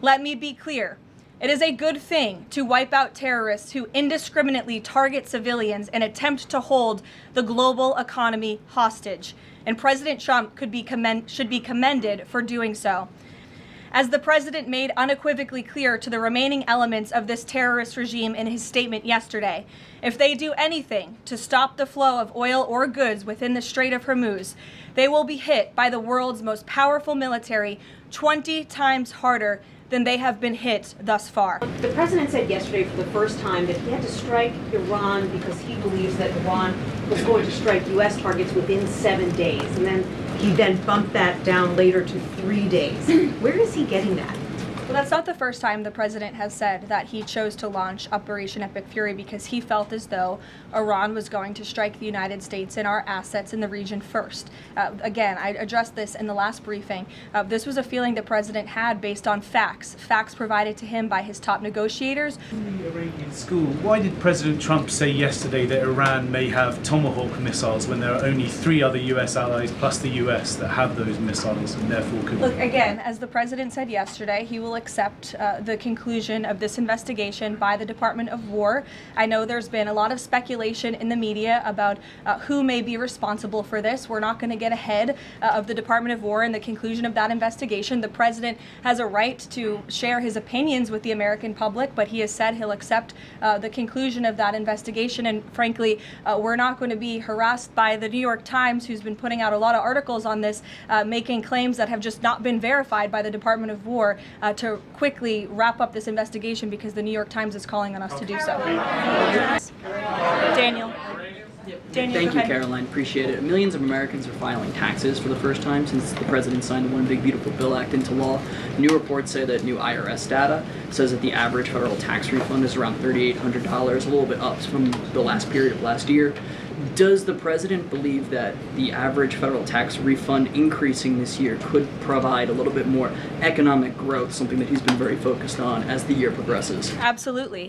Let me be clear. It is a good thing to wipe out terrorists who indiscriminately target civilians and attempt to hold the global economy hostage. And President Trump should be commended for doing so. As the president made unequivocally clear to the remaining elements of this terrorist regime in his statement yesterday, if they do anything to stop the flow of oil or goods within the Strait of Hormuz, they will be hit by the world's most powerful military 20 times harder than they have been hit thus far. The president said yesterday for the first time that he had to strike Iran because he believes that Iran was going to strike U.S. targets within 7 days. And then he bumped that down later to 3 days. Where is he getting that? Well, that's not the first time the president has said that he chose to launch Operation Epic Fury because he felt as though Iran was going to strike the United States and our assets in the region first. Again, I addressed this in the last briefing. This was a feeling the president had based on facts provided to him by his top negotiators. In the Iranian school, why did President Trump say yesterday that Iran may have Tomahawk missiles when there are only 3 other U.S. allies plus the U.S. that have those missiles and therefore could... Look, again, as the president said yesterday, he will accept the conclusion of this investigation by the Department of War. I know there's been a lot of speculation in the media about who may be responsible for this. We're not going to get ahead of the Department of War and the conclusion of that investigation. The president has a right to share his opinions with the American public, but he has said he'll accept the conclusion of that investigation. And frankly, we're not going to be harassed by the New York Times, who's been putting out a lot of articles on this, making claims that have just not been verified by the Department of War, to quickly wrap up this investigation because the New York Times is calling on us to do so. Daniel. Thank you, Karoline. Appreciate it. Millions of Americans are filing taxes for the first time since the president signed the One Big Beautiful Bill Act into law. New reports say that new IRS data says that the average federal tax refund is around $3,800, a little bit up from the last period of last year. Does the president believe that the average federal tax refund increasing this year could provide a little bit more economic growth, something that he's been very focused on as the year progresses? Absolutely.